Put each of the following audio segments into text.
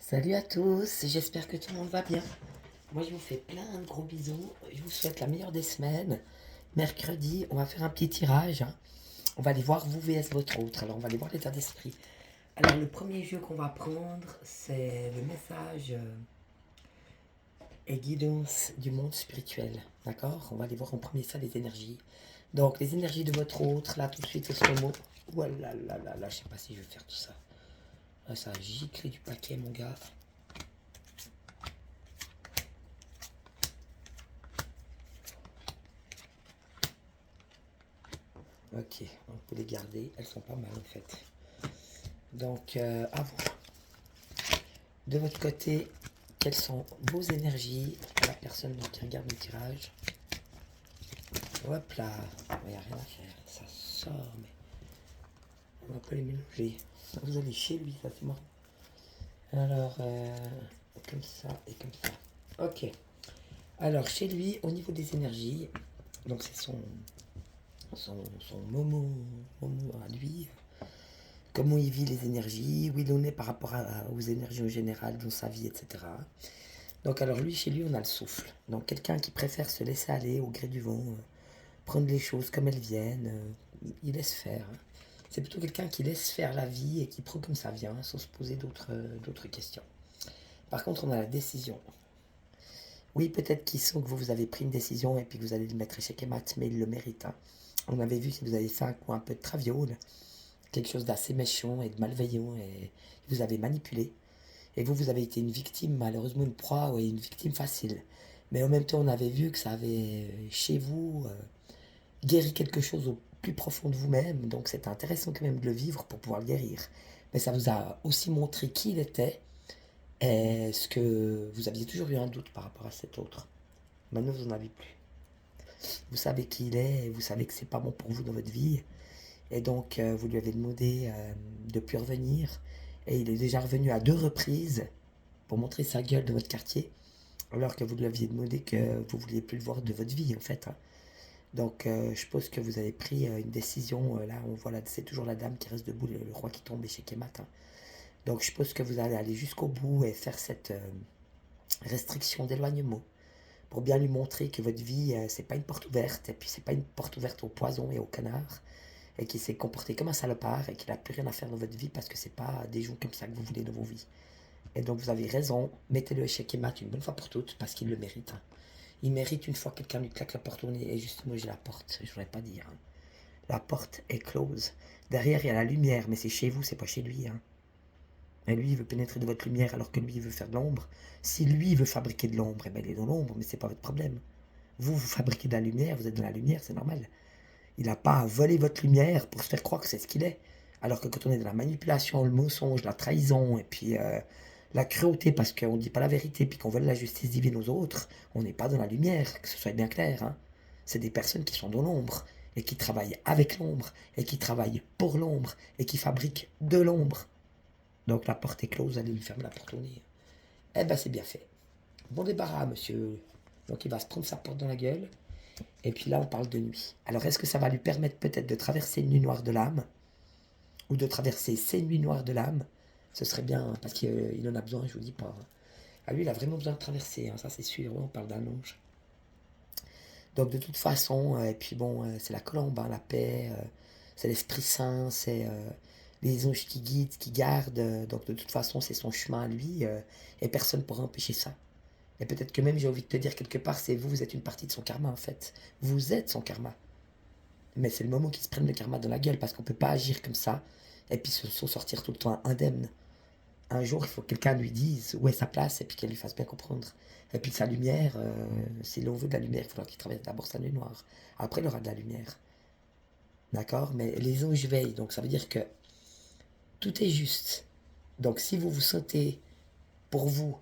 Salut à tous, j'espère que tout le monde va bien. Moi je vous fais plein de gros bisous, je vous souhaite la meilleure des semaines. Mercredi, on va faire un petit tirage, hein. On va aller voir vous vs votre autre, alors on va aller voir l'état d'esprit. Alors le premier jeu qu'on va prendre, c'est le message et guidance du monde spirituel, d'accord? On va aller voir en premier ça les énergies. Donc les énergies de votre autre, là tout de suite c'est ce mot. Voilà, là, je sais pas si je vais faire tout ça. Là, ça a giclé du paquet mon gars. Ok, on peut les garder, elles sont pas mal en fait. Donc, à vous. De votre côté, quelles sont vos énergies à la personne qui regarde le tirage? Hop là, il n'y a rien à faire, ça sort, mais on va pas les mélanger. Vous allez chez lui, ça c'est marrant. Alors, comme ça et comme ça. Ok. Alors, chez lui, au niveau des énergies, donc c'est son Momo à lui. Comment il vit les énergies, où il en est par rapport aux énergies en général dans sa vie, etc. Donc alors lui, chez lui, on a le souffle. Donc quelqu'un qui préfère se laisser aller au gré du vent, prendre les choses comme elles viennent, il laisse faire, hein. C'est plutôt quelqu'un qui laisse faire la vie et qui prend comme ça vient, sans se poser d'autres questions. Par contre, on a la décision. Oui, peut-être qu'il sent que vous avez pris une décision et puis que vous allez le mettre échec et mat, mais il le mérite, hein. On avait vu si vous avez fait un coup un peu de traviole, quelque chose d'assez méchant et de malveillant, et vous avez manipulé. Et vous avez été une victime, malheureusement une proie, ou une victime facile. Mais en même temps, on avait vu que ça avait, chez vous, guéri quelque chose au plus profond de vous-même. Donc c'était intéressant quand même de le vivre pour pouvoir le guérir. Mais ça vous a aussi montré qui il était. Est-ce que vous aviez toujours eu un doute par rapport à cet autre? Maintenant, vous n'en avez plus. Vous savez qui il est, et vous savez que c'est pas bon pour vous dans votre vie. Et donc, vous lui avez demandé de plus revenir. Et il est déjà revenu à 2 reprises pour montrer sa gueule de votre quartier. Alors que vous lui aviez demandé que vous ne vouliez plus le voir de votre vie, en fait, hein. Donc, je pense que vous avez pris une décision. Là, on voit, c'est toujours la dame qui reste debout, le roi qui tombe, échec et mat, hein. Donc, je pense que vous allez aller jusqu'au bout et faire cette restriction d'éloignement pour bien lui montrer que votre vie, c'est pas une porte ouverte, et puis c'est pas une porte ouverte au poison et au canard, et qu'il s'est comporté comme un salopard, et qu'il n'a plus rien à faire dans votre vie parce que c'est pas des gens comme ça que vous voulez dans vos vies. Et donc vous avez raison, mettez-le échec et mat une bonne fois pour toutes, parce qu'il le mérite, hein. Il mérite une fois que quelqu'un lui claque la porte au nez, et justement j'ai la porte, je voudrais pas dire, hein. La porte est close. Derrière il y a la lumière, mais c'est chez vous, c'est pas chez lui, hein. Et lui, il veut pénétrer de votre lumière alors que lui, il veut faire de l'ombre. Si lui, il veut fabriquer de l'ombre, eh ben, il est dans l'ombre, mais c'est pas votre problème. Vous, vous fabriquez de la lumière, vous êtes dans la lumière, c'est normal. Il n'a pas à voler votre lumière pour se faire croire que c'est ce qu'il est. Alors que quand on est dans la manipulation, le mensonge, la trahison, et puis la cruauté parce qu'on ne dit pas la vérité, puis qu'on vole la justice divine aux autres, on n'est pas dans la lumière, que ce soit bien clair, hein. C'est des personnes qui sont dans l'ombre, et qui travaillent avec l'ombre, et qui travaillent pour l'ombre, et qui fabriquent de l'ombre. Donc la porte est close, allez lui fermer la porte au nez. Eh ben c'est bien fait. Bon débarras, monsieur. Donc il va se prendre sa porte dans la gueule. Et puis là, on parle de nuit. Alors, est-ce que ça va lui permettre peut-être de traverser une nuit noire de l'âme, ou de traverser ces nuits noires de l'âme? Ce serait bien, hein, parce qu'il en a besoin, je vous dis pas, hein. Ah, lui, il a vraiment besoin de traverser, hein, ça c'est sûr. Ouais, on parle d'un ange. Donc, de toute façon, et puis bon, c'est la colombe, hein, la paix, c'est l'Esprit Saint, c'est les anges qui guident, qui gardent. Donc, de toute façon, c'est son chemin à lui, et personne ne pourra empêcher ça. Et peut-être que même, j'ai envie de te dire quelque part, c'est vous, vous êtes une partie de son karma, en fait. Vous êtes son karma. Mais c'est le moment qu'ils se prennent le karma dans la gueule parce qu'on peut pas agir comme ça et puis s'en sortir tout le temps indemne. Un jour, il faut que quelqu'un lui dise où est sa place et puis qu'elle lui fasse bien comprendre. Et puis sa lumière, si l'on veut de la lumière, il faudra qu'il traverse d'abord sa nuit noire. Après, il aura de la lumière. D'accord? Mais les anges veillent, donc ça veut dire que tout est juste. Donc si vous vous sentez, pour vous,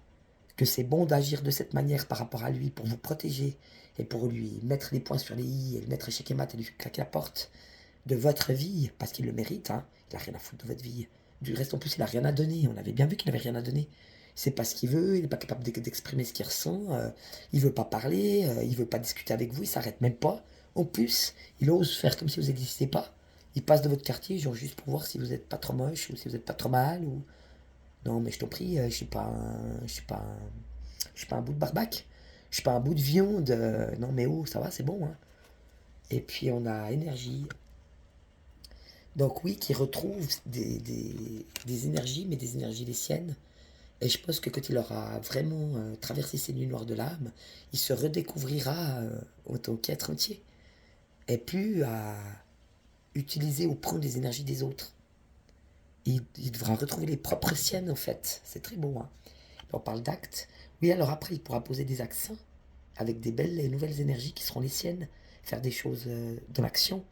que c'est bon d'agir de cette manière par rapport à lui pour vous protéger et pour lui mettre les points sur les i et le mettre échec et mat et lui claquer la porte de votre vie, parce qu'il le mérite, hein. Il n'a rien à foutre de votre vie. Du reste, en plus, il n'a rien à donner. On avait bien vu qu'il n'avait rien à donner. C'est pas ce qu'il veut, il n'est pas capable d'exprimer ce qu'il ressent, il veut pas parler, il veut pas discuter avec vous, il s'arrête même pas. En plus, il ose faire comme si vous n'existiez pas. Il passe de votre quartier, genre juste pour voir si vous êtes pas trop moche ou si vous êtes pas trop mal. Ou... Non, mais je t'en prie, je suis pas un bout de barbac. Je suis pas un bout de viande. Non, mais oh, ça va, c'est bon, hein. Et puis on a énergie. Donc oui, qui retrouve des énergies, mais des énergies les siennes. Et je pense que quand il aura vraiment traversé ces nuits noires de l'âme, il se redécouvrira en tant qu'être entier. Et plus à utiliser ou prendre les énergies des autres. Il devra retrouver les propres siennes en fait. C'est très beau. Hein. On parle d'actes. Oui, alors après, il pourra poser des accents avec des belles et nouvelles énergies qui seront les siennes. Faire des choses dans l'action.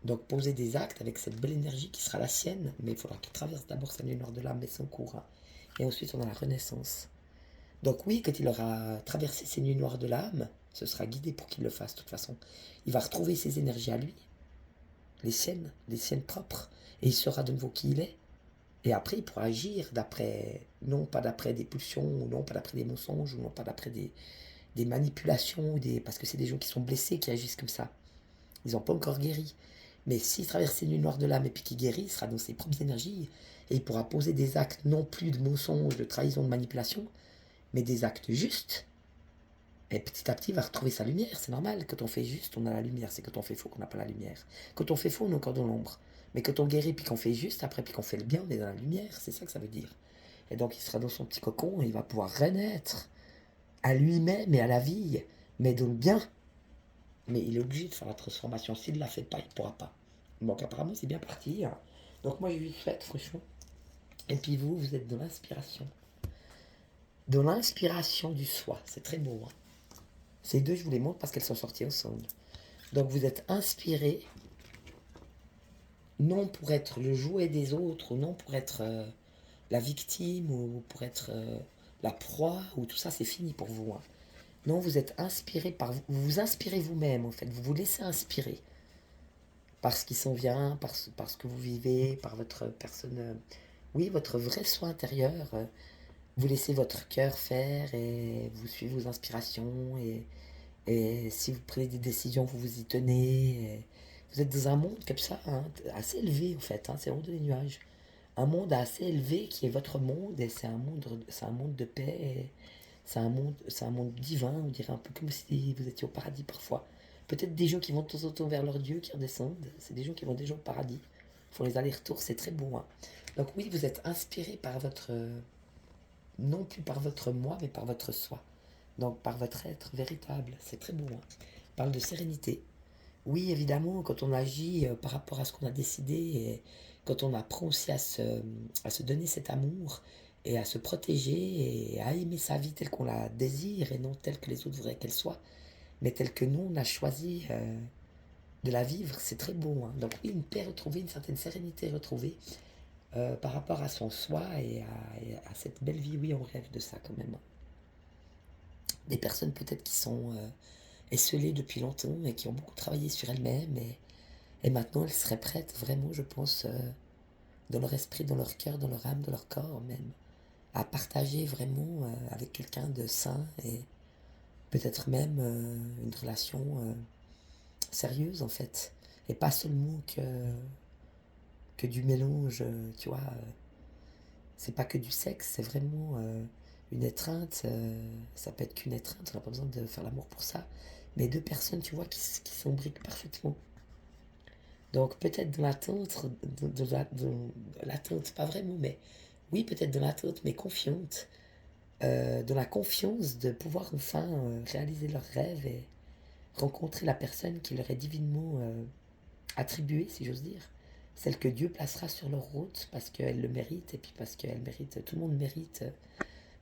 Donc poser des actes avec cette belle énergie qui sera la sienne. Mais il faudra qu'il traverse d'abord sa nuit noire de l'âme et son cours. Hein. Et ensuite, on a la renaissance. Donc oui, quand il aura traversé ces nuits noires de l'âme, ce sera guidé pour qu'il le fasse de toute façon. Il va retrouver ses énergies à lui, les siennes propres, et il saura de nouveau qui il est. Et après, il pourra agir d'après, non pas d'après des pulsions, ou non pas d'après des mensonges, ou non pas d'après des manipulations, parce que c'est des gens qui sont blessés qui agissent comme ça. Ils n'ont pas encore guéri. Mais s'il traverse ces nuits noires de l'âme et puis qu'il guérit, il sera dans ses propres énergies, et il pourra poser des actes non plus de mensonges, de trahison, de manipulation, mais des actes justes. Et petit à petit, il va retrouver sa lumière. C'est normal. Quand on fait juste, on a la lumière. C'est quand on fait faux qu'on n'a pas la lumière. Quand on fait faux, on est encore dans l'ombre. Mais quand on guérit, puis qu'on fait juste, après, puis qu'on fait le bien, on est dans la lumière. C'est ça que ça veut dire. Et donc, il sera dans son petit cocon et il va pouvoir renaître à lui-même et à la vie, mais dans le bien. Mais il est obligé de faire la transformation. S'il ne la fait pas, il ne pourra pas. Donc, apparemment, c'est bien parti. Hein. Donc, moi, je lui souhaite, franchement. Et puis, vous êtes dans l'inspiration. Dans l'inspiration du soi. C'est très beau. Hein. Ces deux, je vous les montre parce qu'elles sont sorties ensemble. Donc vous êtes inspiré, non pour être le jouet des autres, ou non pour être la victime, ou pour être la proie, ou tout ça, c'est fini pour vous. Hein. Non, vous êtes inspiré par vous. Vous vous inspirez vous-même, en fait. Vous vous laissez inspirer par ce qui s'en vient, par ce que vous vivez, par votre personne. Oui, votre vrai soi intérieur. Vous laissez votre cœur faire et vous suivez vos inspirations et si vous prenez des décisions, vous vous y tenez. Vous êtes dans un monde comme ça, hein, assez élevé en fait, hein, c'est le monde des nuages. Un monde assez élevé qui est votre monde et c'est un monde de paix. C'est un monde divin, on dirait un peu comme si vous étiez au paradis parfois. Peut-être des gens qui vont de temps en temps vers leur Dieu, qui redescendent. C'est des gens qui vont déjà au paradis. Ils font les allers-retours, c'est très beau. Hein. Donc oui, vous êtes inspiré par votre... non plus par votre moi, mais par votre soi. Donc par votre être véritable. C'est très beau. Hein. On parle de sérénité. Oui, évidemment, quand on agit par rapport à ce qu'on a décidé, et quand on apprend aussi à se donner cet amour et à se protéger et à aimer sa vie telle qu'on la désire et non telle que les autres voudraient qu'elle soit, mais telle que nous, on a choisi de la vivre, c'est très beau. Hein. Donc oui, une paix retrouvée, une certaine sérénité retrouvée par rapport à son soi et à cette belle vie. Oui, on rêve de ça quand même. Des personnes peut-être qui sont esselées depuis longtemps et qui ont beaucoup travaillé sur elles-mêmes et maintenant elles seraient prêtes vraiment, je pense, dans leur esprit, dans leur cœur, dans leur âme, dans leur corps même, à partager vraiment avec quelqu'un de sain et peut-être même une relation sérieuse en fait. Et pas seulement que du mélange, tu vois. C'est pas que du sexe, c'est vraiment une étreinte. Ça peut être qu'une étreinte, on n'a pas besoin de faire l'amour pour ça. Mais deux personnes, tu vois, qui s'imbriquent parfaitement. Donc peut-être dans l'attente, l'attente, pas vraiment, mais oui, peut-être dans l'attente, mais confiante, dans la confiance de pouvoir enfin réaliser leurs rêves et rencontrer la personne qui leur est divinement attribuée, si j'ose dire. Celle que Dieu placera sur leur route parce qu'elle le mérite et puis parce qu'elle mérite, tout le monde mérite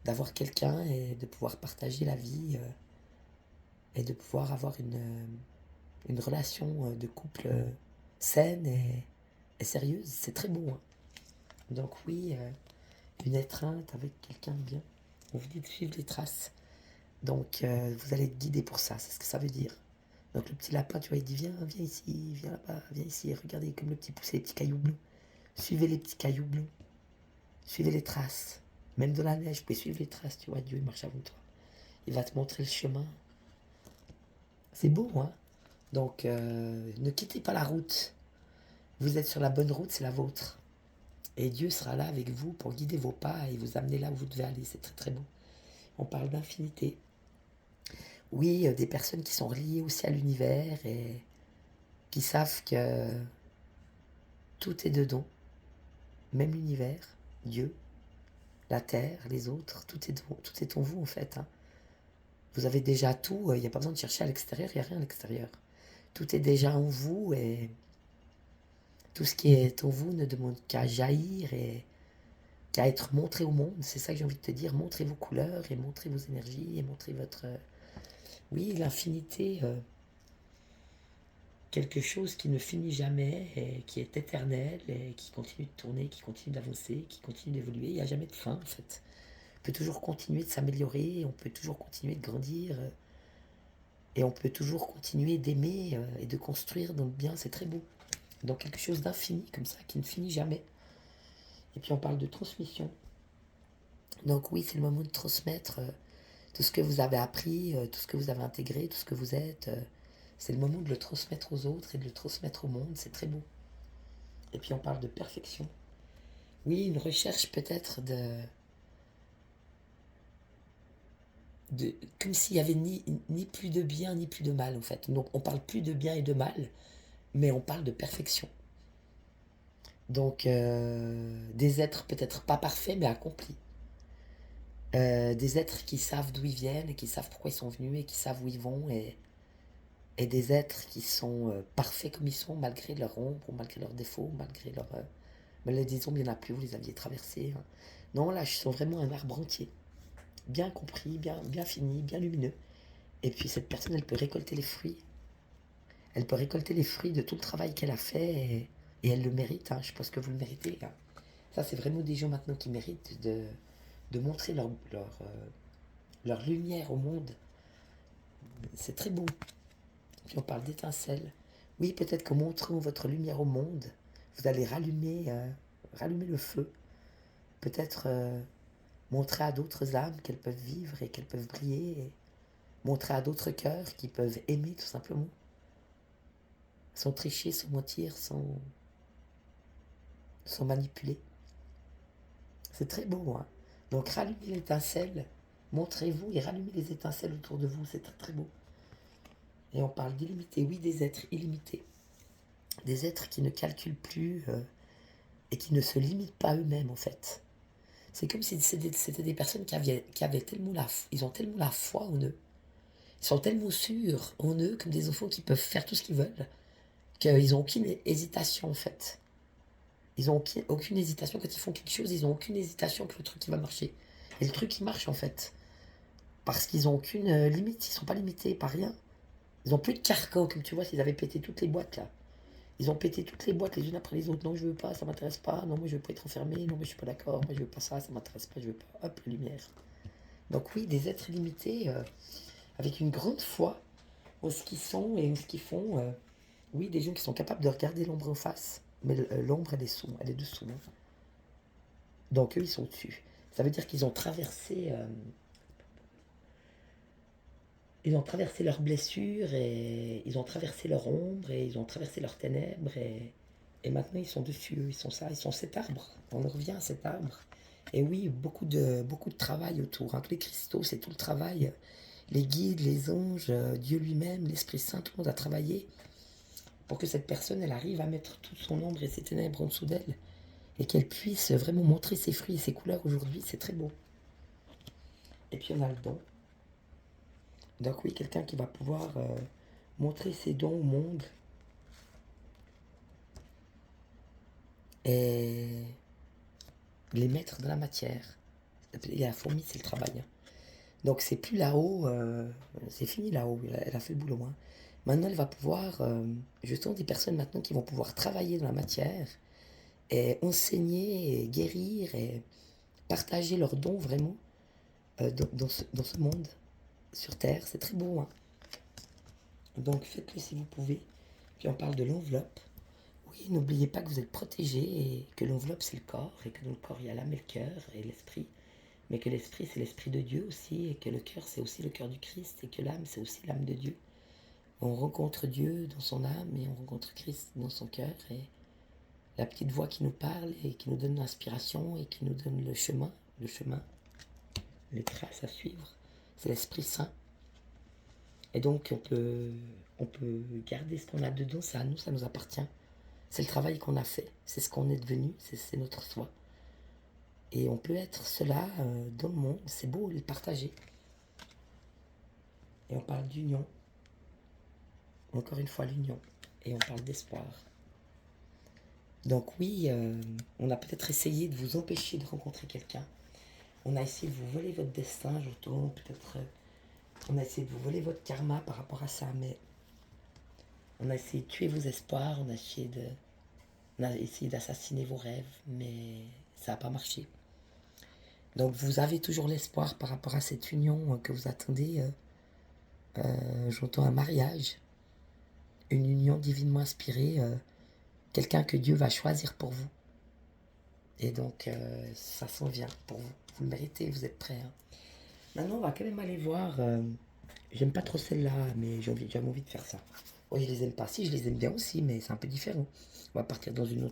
d'avoir quelqu'un et de pouvoir partager la vie et de pouvoir avoir une relation de couple saine et sérieuse. C'est très beau. Hein. Donc oui, une étreinte avec quelqu'un de bien. On vous dit de suivre les traces. Donc vous allez être guidé pour ça, c'est ce que ça veut dire. Donc le petit lapin, tu vois, il dit viens, viens ici, viens là-bas, viens ici. Regardez comme le petit poussé les petits cailloux bleus. Suivez les petits cailloux bleus. Suivez les traces. Même dans la neige, vous pouvez suivre les traces, tu vois, Dieu il marche avant toi. Il va te montrer le chemin. C'est beau, hein. Donc ne quittez pas la route. Vous êtes sur la bonne route, c'est la vôtre. Et Dieu sera là avec vous pour guider vos pas et vous amener là où vous devez aller. C'est très très beau. On parle d'infinité. Oui, des personnes qui sont reliées aussi à l'univers et qui savent que tout est dedans. Même l'univers, Dieu, la terre, les autres, tout est en vous en fait. Hein. Vous avez déjà tout, il n'y a pas besoin de chercher à l'extérieur, il n'y a rien à l'extérieur. Tout est déjà en vous et tout ce qui est en vous ne demande qu'à jaillir et qu'à être montré au monde. C'est ça que j'ai envie de te dire. Montrez vos couleurs et montrez vos énergies et montrez votre... oui, l'infinité, quelque chose qui ne finit jamais et qui est éternel et qui continue de tourner, qui continue d'avancer, qui continue d'évoluer. Il n'y a jamais de fin en fait. On peut toujours continuer de s'améliorer, on peut toujours continuer de grandir et on peut toujours continuer d'aimer et de construire. Donc bien, c'est très beau. Donc quelque chose d'infini comme ça, qui ne finit jamais. Et puis on parle de transmission. Donc oui, c'est le moment de transmettre tout ce que vous avez appris, tout ce que vous avez intégré, tout ce que vous êtes. C'est le moment de le transmettre aux autres et de le transmettre au monde. C'est très beau. Et puis on parle de perfection. Oui, une recherche peut-être comme s'il y avait ni plus de bien ni plus de mal en fait. Donc on parle plus de bien et de mal, mais on parle de perfection. Donc des êtres peut-être pas parfaits mais accomplis. Des êtres qui savent d'où ils viennent et qui savent pourquoi ils sont venus et qui savent où ils vont et des êtres qui sont parfaits comme ils sont malgré leurs ombres, malgré leurs défauts, malgré leurs... mais les disons, il n'y en a plus, vous les aviez traversés. Hein. Non, là, je sens vraiment un arbre entier. Bien compris, bien fini, bien lumineux. Et puis cette personne, elle peut récolter les fruits. Elle peut récolter les fruits de tout le travail qu'elle a fait et elle le mérite. Hein. Je pense que vous le méritez. Hein. Ça, c'est vraiment des gens maintenant qui méritent de montrer leur lumière au monde. C'est très beau. Puis on parle d'étincelles. Oui, peut-être qu'en montrant votre lumière au monde, vous allez rallumer le feu. Peut-être montrer à d'autres âmes qu'elles peuvent vivre et qu'elles peuvent briller. Et montrer à d'autres cœurs qui peuvent aimer tout simplement. Sans tricher, sans mentir, sans manipuler. C'est très beau. Hein. Donc rallumez l'étincelle. Montrez-vous et rallumez les étincelles autour de vous. C'est très très beau. Et on parle d'illimité. Oui, des êtres illimités. Des êtres qui ne calculent plus et qui ne se limitent pas eux-mêmes en fait. C'est comme si c'était des personnes qui avaient tellement ils ont tellement la foi en eux. Ils sont tellement sûrs en eux comme des enfants qui peuvent faire tout ce qu'ils veulent qu'ils n'ont aucune hésitation en fait. Ils n'ont aucune hésitation quand ils font quelque chose, ils n'ont aucune hésitation que le truc il va marcher. Et le truc il marche en fait. Parce qu'ils n'ont aucune limite, ils ne sont pas limités par rien. Ils n'ont plus de carcan comme tu vois s'ils avaient pété toutes les boîtes là. Ils ont pété toutes les boîtes les unes après les autres. Non, je veux pas, ça m'intéresse pas. Non, moi je veux pas être enfermé. Non, mais je suis pas d'accord. Moi je veux pas ça, ça m'intéresse pas, je veux pas. Hop, lumière. Donc oui, des êtres limités avec une grande foi en ce qu'ils sont et en ce qu'ils font. Oui, des gens qui sont capables de regarder l'ombre en face. Mais l'ombre, elle est dessous. Hein. Donc eux, ils sont dessus. Ça veut dire qu'ils ont traversé... ils ont traversé leurs blessures et ils ont traversé leur ombre et ils ont traversé leurs ténèbres et maintenant ils sont dessus, ils sont ça, ils sont cet arbre. On en revient à cet arbre. Et oui, beaucoup de travail autour. Hein. Tous les cristaux, c'est tout le travail. Les guides, les anges, Dieu lui-même, l'Esprit Saint, tout le monde a travaillé pour que cette personne, elle arrive à mettre toute son ombre et ses ténèbres en dessous d'elle et qu'elle puisse vraiment montrer ses fruits et ses couleurs aujourd'hui. C'est très beau. Et puis on a le don. Donc oui, quelqu'un qui va pouvoir montrer ses dons au monde et les mettre dans la matière. Et la fourmi, c'est le travail. Hein. Donc c'est plus là-haut, c'est fini là-haut, elle a fait le boulot. Hein. Maintenant, elle va pouvoir, justement, des personnes maintenant qui vont pouvoir travailler dans la matière et enseigner, et guérir et partager leurs dons vraiment dans ce monde, sur Terre. C'est très beau. Hein. Donc faites-le si vous pouvez. Puis on parle de l'enveloppe. Oui, n'oubliez pas que vous êtes protégé et que l'enveloppe c'est le corps et que dans le corps il y a l'âme et le cœur et l'esprit. Mais que l'esprit c'est l'esprit de Dieu aussi et que le cœur c'est aussi le cœur du Christ et que l'âme c'est aussi l'âme de Dieu. On rencontre Dieu dans son âme et on rencontre Christ dans son cœur et la petite voix qui nous parle et qui nous donne l'inspiration et qui nous donne le chemin, les traces à suivre. C'est l'Esprit Saint. Et donc on peut garder ce qu'on a dedans, c'est à nous, ça nous appartient. C'est le travail qu'on a fait, c'est ce qu'on est devenu, c'est notre soi. Et on peut être cela dans le monde, c'est beau de le partager. Et on parle d'union. Encore une fois, l'union. Et on parle d'espoir. Donc oui, on a peut-être essayé de vous empêcher de rencontrer quelqu'un. On a essayé de vous voler votre destin, j'entends. Peut-être on a essayé de vous voler votre karma par rapport à ça, mais on a essayé de tuer vos espoirs, on a essayé d'assassiner vos rêves, mais ça n'a pas marché. Donc vous avez toujours l'espoir par rapport à cette union que vous attendez. J'entends un mariage, une union divinement inspirée, quelqu'un que Dieu va choisir pour vous. Et donc ça s'en vient pour vous. Vous le méritez, vous êtes prêts. Hein. Maintenant on va quand même aller voir. J'aime pas trop celle-là, mais j'ai envie de faire ça. Oui, je les aime pas. Si, je les aime bien aussi, mais c'est un peu différent. On va partir dans une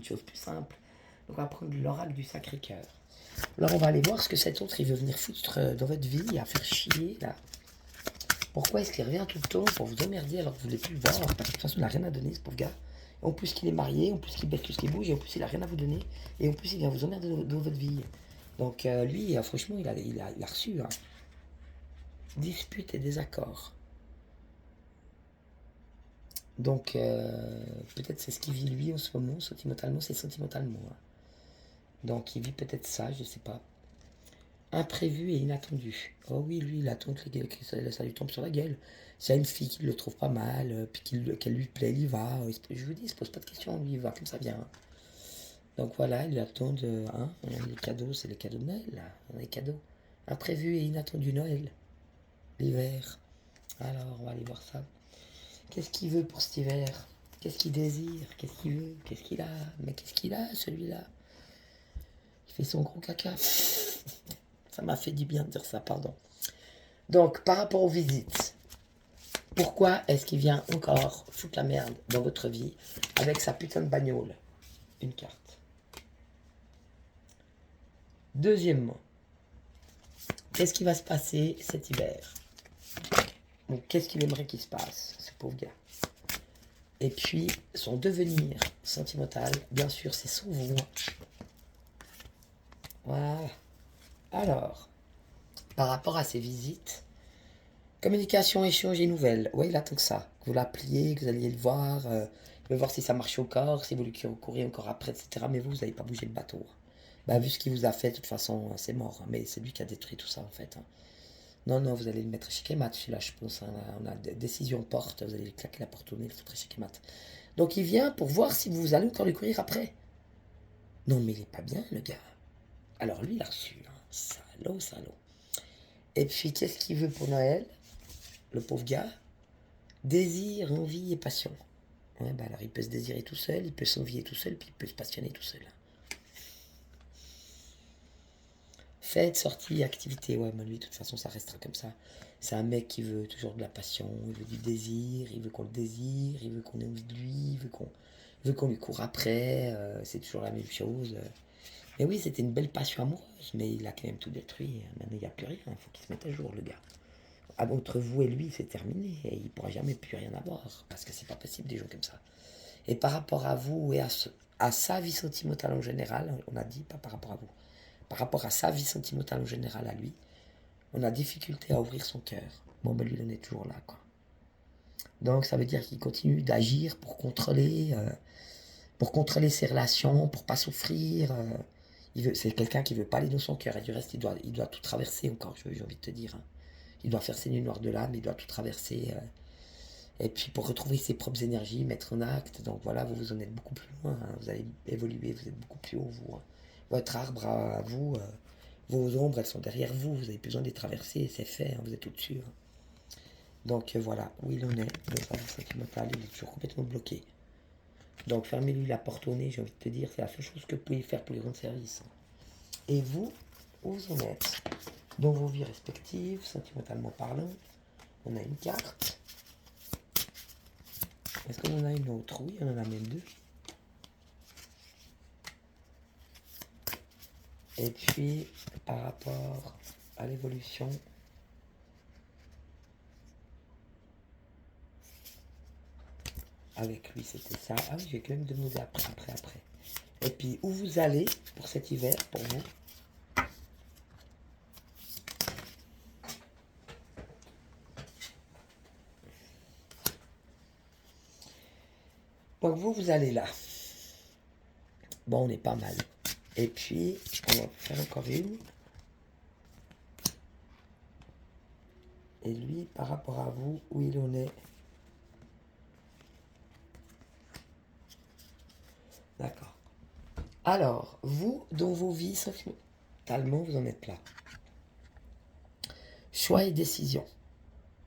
chose plus simple. Donc on va prendre l'oracle du Sacré-Cœur. Alors on va aller voir ce que cet autre il veut venir foutre dans votre vie, à faire chier là. Pourquoi est-ce qu'il revient tout le temps pour vous emmerder alors que vous ne voulez plus le voir? Parce que de toute façon il n'a rien à donner ce pauvre gars. En plus qu'il est marié, en plus qu'il baisse tout ce qui bouge, et en plus il n'a rien à vous donner. Et en plus il vient vous emmerder dans votre vie. Donc lui, franchement, il a reçu. Hein. Dispute et désaccord. Donc peut-être c'est ce qu'il vit lui en ce moment, sentimentalement, c'est sentimentalement. Hein. Donc il vit peut-être ça, je sais pas. Imprévu et inattendu. Oh oui, lui, il attend que ça lui tombe sur la gueule. S'il y a une fille qui le trouve pas mal, puis qu'elle lui plaît, il y va. Je vous dis, il se pose pas de questions, lui, il va comme ça vient. Donc voilà, il attend de. Hein, les cadeaux, c'est les cadeaux de Noël, là. On a les cadeaux. Imprévu et inattendu Noël. L'hiver. Alors, on va aller voir ça. Qu'est-ce qu'il veut pour cet hiver? Qu'est-ce qu'il désire? Qu'est-ce qu'il veut? Qu'est-ce qu'il a? Mais qu'est-ce qu'il a, celui-là? Il fait son gros caca. Ça m'a fait du bien de dire ça, pardon. Donc, par rapport aux visites, pourquoi est-ce qu'il vient encore foutre la merde dans votre vie avec sa putain de bagnole? Une carte. Deuxièmement, qu'est-ce qui va se passer cet hiver? Donc, qu'est-ce qu'il aimerait qu'il se passe, ce pauvre gars? Et puis, son devenir sentimental, bien sûr, c'est sans vous. Voilà. Alors, par rapport à ces visites, communication, échange et nouvelles. Oui, il attend que ça. Que vous l'appeliez, que vous alliez le voir, il veut voir si ça marche encore, si vous lui courez encore après, etc. Mais vous n'avez pas bougé le bateau. Bah, vu ce qu'il vous a fait, de toute façon, c'est mort. Hein. Mais c'est lui qui a détruit tout ça, en fait. Hein. Non, non, vous allez le mettre chez Kemat, celui-là, je pense. Hein. On a décision porte, vous allez lui claquer la porte au nez, le foutre chez Kemat. Donc, il vient pour voir si vous allez encore lui courir après. Non, mais il est pas bien, le gars. Alors, lui, il a reçu. Hein. Salaud, salaud. Et puis, qu'est-ce qu'il veut pour Noël? Le pauvre gars, désir, envie et passion. Ouais, bah alors il peut se désirer tout seul, il peut s'envier tout seul, puis il peut se passionner tout seul. Fête, sortie, activité, ouais, mais lui, de toute façon, ça restera comme ça. C'est un mec qui veut toujours de la passion, il veut du désir, il veut qu'on le désire, il veut qu'on ait envie de lui, il veut qu'on lui court après, c'est toujours la même chose. Mais oui, c'était une belle passion amoureuse, mais il a quand même tout détruit. Maintenant, il n'y a plus rien, il faut qu'il se mette à jour, le gars. Entre vous et lui, c'est terminé. Et il ne pourra jamais plus rien avoir. Parce que c'est pas possible, des gens comme ça. Et par rapport à vous et à sa vie sentimentale en général, on a dit, pas par rapport à vous, par rapport à sa vie sentimentale en général à lui, on a difficulté à ouvrir son cœur. Bon, ben lui, il en est toujours là, quoi. Donc, ça veut dire qu'il continue d'agir pour contrôler ses relations, pour pas souffrir. C'est quelqu'un qui veut pas aller dans son cœur. Et du reste, il doit tout traverser encore, j'ai envie de te dire. Hein. Il doit faire ses nuits noires de l'âme, il doit tout traverser. Et puis pour retrouver ses propres énergies, mettre en acte. Donc voilà, vous en êtes beaucoup plus loin. Hein. Vous allez évoluer, vous êtes beaucoup plus haut, vous. Hein. Votre arbre à vous, vos ombres, elles sont derrière vous. Vous avez besoin de les traverser, c'est fait, hein, vous êtes au-dessus. Hein. Donc voilà, où il en est, dans sa vie sentimentale, il est toujours complètement bloqué. Donc fermez-lui la porte au nez, j'ai envie de te dire, c'est la seule chose que vous pouvez faire pour lui rendre service. Hein. Et vous, où vous en êtes? Dans vos vies respectives, sentimentalement parlant, on a une carte. Est-ce qu'on en a une autre? Oui, on en a même deux. Et puis, par rapport à l'évolution, avec lui, c'était ça. Ah oui, j'ai quand même demandé après. Et puis, où vous allez pour cet hiver, pour vous? Donc, vous allez là. Bon, on est pas mal. Et puis, on va faire encore une. Et lui, par rapport à vous, où il en est? D'accord. Alors, vous, dans vos vies, sentimentellement, vous en êtes là. Choix et décision.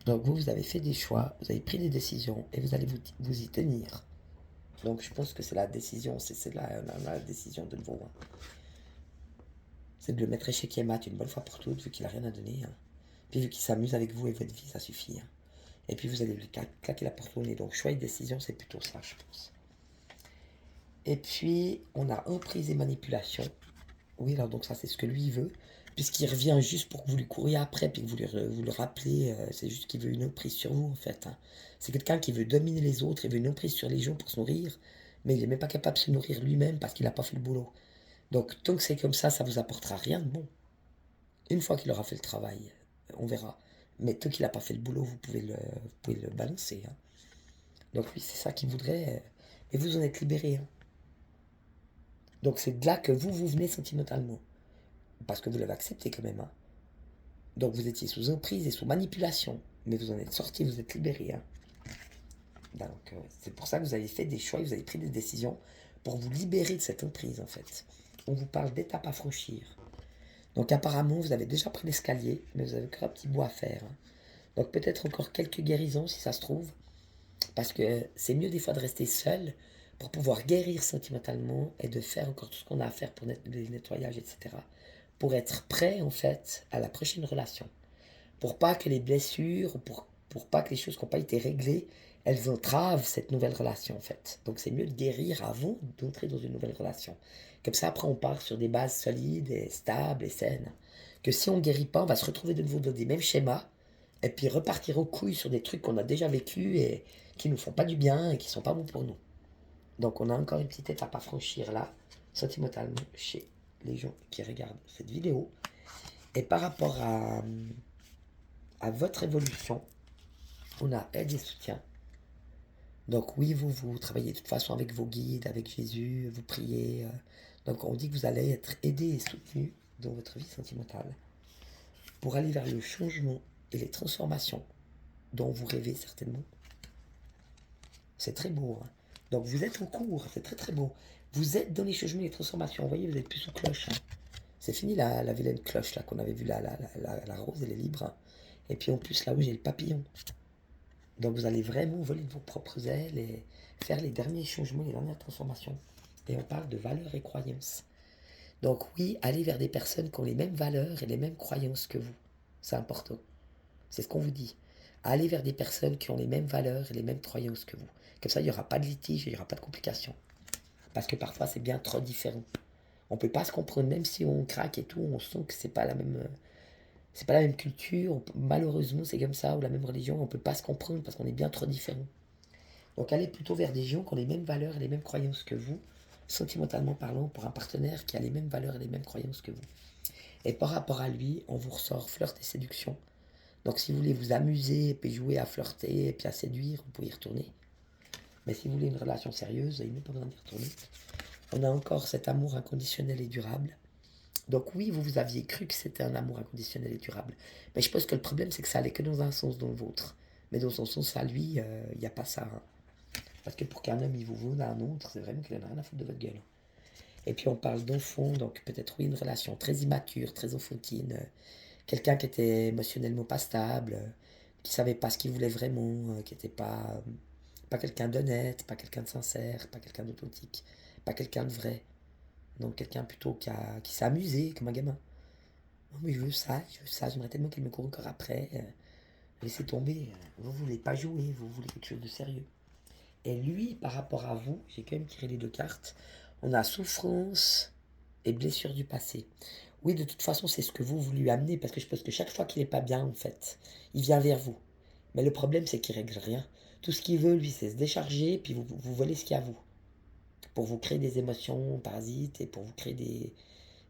Donc, vous avez fait des choix, vous avez pris des décisions et vous allez vous y tenir. Donc, je pense que c'est la décision, c'est la décision de nouveau. Hein. C'est de le mettre échec et mat une bonne fois pour toutes, vu qu'il n'a rien à donner. Hein. Puis, vu qu'il s'amuse avec vous et votre vie, ça suffit. Hein. Et puis, vous allez lui claquer la porte au nez. Donc, choix et décision, c'est plutôt ça, je pense. Et puis, on a emprise et manipulation. Oui, alors donc ça, c'est ce que lui, il veut. Puisqu'il revient juste pour que vous lui couriez après, puis que vous le rappelez. C'est juste qu'il veut une emprise sur vous, en fait. Hein. C'est quelqu'un qui veut dominer les autres, il veut une emprise sur les gens pour se nourrir. Mais il n'est même pas capable de se nourrir lui-même parce qu'il n'a pas fait le boulot. Donc, tant que c'est comme ça vous apportera rien de bon. Une fois qu'il aura fait le travail, on verra. Mais tant qu'il n'a pas fait le boulot, vous pouvez le balancer. Hein. Donc, lui, c'est ça qu'il voudrait. Et vous en êtes libéré. Hein. Donc, c'est de là que vous venez sentimentalement. Parce que vous l'avez accepté quand même. Hein. Donc vous étiez sous emprise et sous manipulation. Mais vous en êtes sorti, vous êtes libéré. Hein. Donc c'est pour ça que vous avez fait des choix, vous avez pris des décisions pour vous libérer de cette emprise en fait. On vous parle d'étapes à franchir. Donc apparemment vous avez déjà pris l'escalier, mais vous avez encore un petit bout à faire. Hein. Donc peut-être encore quelques guérisons si ça se trouve. Parce que c'est mieux des fois de rester seul pour pouvoir guérir sentimentalement et de faire encore tout ce qu'on a à faire pour les nettoyages, etc. Pour être prêt en fait à la prochaine relation. Pour pas que les blessures, pour pas que les choses qui n'ont pas été réglées, elles entravent cette nouvelle relation en fait. Donc c'est mieux de guérir avant d'entrer dans une nouvelle relation. Comme ça après on part sur des bases solides et stables et saines. Que si on ne guérit pas, on va se retrouver de nouveau dans des mêmes schémas et puis repartir aux couilles sur des trucs qu'on a déjà vécus et qui nous font pas du bien et qui sont pas bons pour nous. Donc on a encore une petite étape à franchir là, sentimentalement, chez les gens qui regardent cette vidéo. Et par rapport à votre évolution, on a aide et soutien. Donc oui, vous travaillez de toute façon avec vos guides, avec Jésus, vous priez. Donc on dit que vous allez être aidé et soutenu dans votre vie sentimentale pour aller vers le changement et les transformations dont vous rêvez certainement. C'est très beau. Hein. Donc vous êtes en cours, c'est très très beau. Vous êtes dans les changements et les transformations. Vous voyez, vous n'êtes plus sous cloche. Hein. C'est fini la vilaine cloche là qu'on avait vue, la rose, elle est libre. Hein. Et puis en plus là où j'ai le papillon. Donc vous allez vraiment voler de vos propres ailes et faire les derniers changements, les dernières transformations. Et on parle de valeurs et croyances. Donc oui, allez vers des personnes qui ont les mêmes valeurs et les mêmes croyances que vous. C'est important. C'est ce qu'on vous dit. Allez vers des personnes qui ont les mêmes valeurs et les mêmes croyances que vous. Comme ça, il n'y aura pas de litige, il n'y aura pas de complications. Parce que parfois, c'est bien trop différent. On ne peut pas se comprendre, même si on craque et tout, on sent que c'est pas la même... C'est pas la même culture, malheureusement c'est comme ça, ou la même religion, on peut pas se comprendre parce qu'on est bien trop différents. Donc allez plutôt vers des gens qui ont les mêmes valeurs et les mêmes croyances que vous, sentimentalement parlant, pour un partenaire qui a les mêmes valeurs et les mêmes croyances que vous. Et par rapport à lui, on vous ressort flirt et séduction. Donc si vous voulez vous amuser, et puis jouer à flirter, et puis à séduire, vous pouvez y retourner. Mais si vous voulez une relation sérieuse, il n'est pas besoin d'y retourner. On a encore cet amour inconditionnel et durable. Donc oui, vous aviez cru que c'était un amour inconditionnel et durable. Mais je pense que le problème, c'est que ça allait que dans un sens, dans le vôtre. Mais dans son sens, à lui, il n'y a pas ça. Hein. Parce que pour qu'un homme, il vous vaut d'un autre, c'est vraiment qu'il n'a rien à foutre de votre gueule. Et puis on parle d'enfant, donc peut-être oui, une relation très immature, très enfantine. Quelqu'un qui était émotionnellement pas stable, qui savait pas ce qu'il voulait vraiment, qui n'était pas quelqu'un d'honnête, pas quelqu'un de sincère, pas quelqu'un d'authentique, pas quelqu'un de vrai. Donc quelqu'un plutôt qui s'est amusé comme un gamin. Oh, mais je veux ça, j'aimerais tellement qu'il me court encore après. Laissez tomber, vous voulez pas jouer, vous voulez quelque chose de sérieux. Et lui, par rapport à vous, j'ai quand même tiré les deux cartes. On a souffrance et blessures du passé. Oui, de toute façon, c'est ce que vous lui amenez, parce que je pense que chaque fois qu'il n'est pas bien, en fait, il vient vers vous. Mais le problème, c'est qu'il règle rien. Tout ce qu'il veut, lui, c'est se décharger, puis vous volez ce qu'il y a à vous. Pour vous créer des émotions parasites, et pour vous créer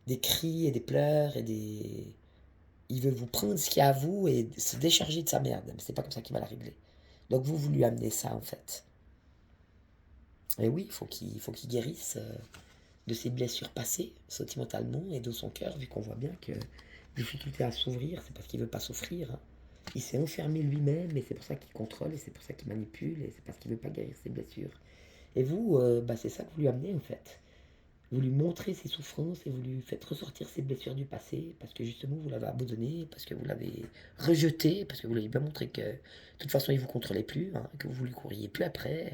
des cris, et des pleurs, et des... Il veut vous prendre ce qu'il y a à vous, et se décharger de sa merde. Mais c'est pas comme ça qu'il va la régler. Donc vous lui amenez ça, en fait. Et oui, il faut qu'il guérisse de ses blessures passées, sentimentalement, et de son cœur, vu qu'on voit bien que difficulté à s'ouvrir, c'est parce qu'il veut pas s'offrir. Hein. Il s'est enfermé lui-même, et c'est pour ça qu'il contrôle, et c'est pour ça qu'il manipule, et c'est parce qu'il veut pas guérir ses blessures. Et vous, c'est ça que vous lui amenez, en fait. Vous lui montrez ses souffrances, et vous lui faites ressortir ses blessures du passé, parce que justement, vous l'avez abandonné, parce que vous l'avez rejeté, parce que vous lui avez bien montré que, de toute façon, il vous contrôlait plus, hein, que vous lui courriez plus après,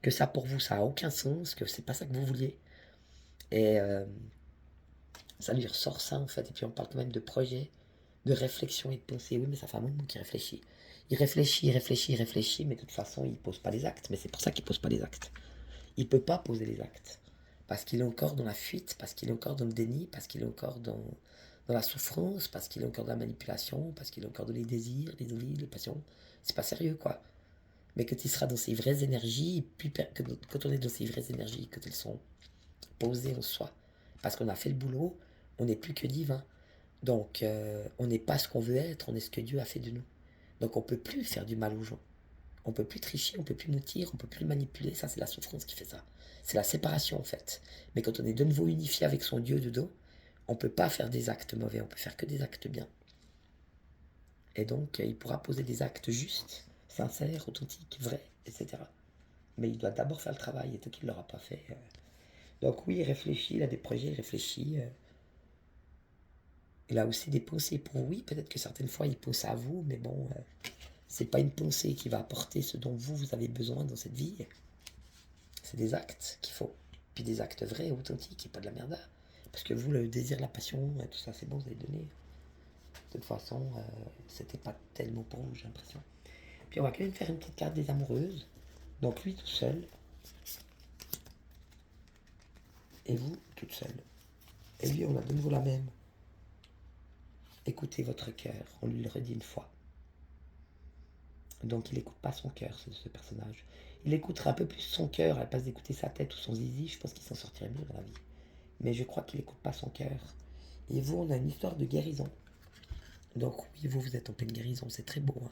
que ça, pour vous, ça a aucun sens, que c'est pas ça que vous vouliez. Et ça lui ressort ça, en fait. Et puis on parle quand même de projet, de réflexion et de pensée. Oui, mais ça fait un moment qu'il réfléchit. Il réfléchit, il réfléchit, il réfléchit, mais de toute façon, il pose pas les actes. Mais c'est pour ça qu'il pose pas les actes. Il peut pas poser les actes. Parce qu'il est encore dans la fuite, parce qu'il est encore dans le déni, parce qu'il est encore dans la souffrance, parce qu'il est encore dans la manipulation, parce qu'il est encore dans les désirs, les envies, les passions. C'est pas sérieux, quoi. Mais quand il sera dans ses vraies énergies, puis quand on est dans ses vraies énergies, quand elles sont posées en soi, parce qu'on a fait le boulot, on n'est plus que divin. Donc, on n'est pas ce qu'on veut être, on est ce que Dieu a fait de nous. Donc, on ne peut plus faire du mal aux gens. On ne peut plus tricher, on ne peut plus mentir, on ne peut plus manipuler. Ça, c'est la souffrance qui fait ça. C'est la séparation, en fait. Mais quand on est de nouveau unifié avec son Dieu dedans, on ne peut pas faire des actes mauvais, on peut faire que des actes bien. Et donc, il pourra poser des actes justes, sincères, authentiques, vrais, etc. Mais il doit d'abord faire le travail, et tant qu'il ne l'aura pas fait. Donc, oui, il réfléchit, il a des projets, il réfléchit. Il a aussi des pensées pour oui, peut-être que certaines fois il pense à vous, mais bon, c'est pas une pensée qui va apporter ce dont vous avez besoin dans cette vie. C'est des actes qu'il faut. Puis des actes vrais, authentiques, et pas de la merde. Parce que vous, le désir, la passion, tout ça, c'est bon, vous avez donné. De toute façon, c'était pas tellement pour vous, j'ai l'impression. Puis on va quand même faire une petite carte des amoureuses. Donc lui tout seul. Et vous toute seule. Et lui, on a de nouveau la même. Écoutez votre cœur, on lui le redit une fois. Donc il n'écoute pas son cœur, ce personnage. Il écouterait un peu plus son cœur à la place d'écouter sa tête ou son zizi. Je pense qu'il s'en sortirait mieux dans la vie. Mais je crois qu'il n'écoute pas son cœur. Et vous, on a une histoire de guérison. Donc oui, vous êtes en pleine guérison, c'est très beau. Hein.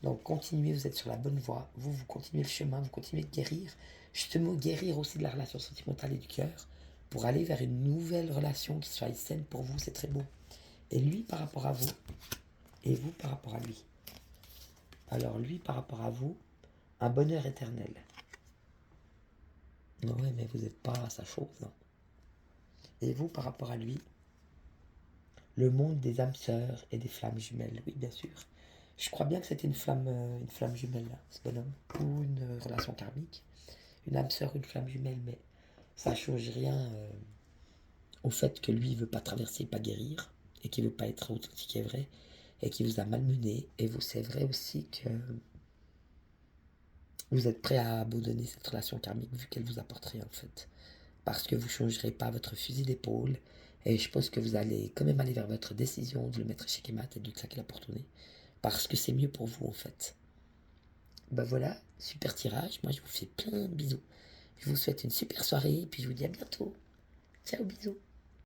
Donc continuez, vous êtes sur la bonne voie. Vous continuez le chemin, vous continuez de guérir. Justement, guérir aussi de la relation sentimentale et du cœur pour aller vers une nouvelle relation qui soit saine pour vous, c'est très beau. Et lui par rapport à vous, et vous par rapport à lui. Alors lui par rapport à vous, un bonheur éternel. Non, ouais, mais vous n'êtes pas sa chose. Hein. Et vous par rapport à lui, le monde des âmes sœurs et des flammes jumelles. Oui, bien sûr. Je crois bien que c'était une flamme jumelle, là, ce bonhomme. Ou une relation karmique. Une âme sœur ou une flamme jumelle, mais ça ne change rien au fait que lui, il ne veut pas traverser, pas guérir, et qu'il ne veut pas être authentique et vrai, et qu'il vous a malmené. Et vous, c'est vrai aussi que vous êtes prêt à abandonner cette relation karmique vu qu'elle vous apporte rien, en fait. Parce que vous ne changerez pas votre fusil d'épaule, et je pense que vous allez quand même aller vers votre décision de le mettre chez Kemat et de lui claquer la porte au nez. Parce que c'est mieux pour vous, en fait. Ben voilà, super tirage. Moi, je vous fais plein de bisous. Je vous souhaite une super soirée, et puis je vous dis à bientôt. Ciao, bisous.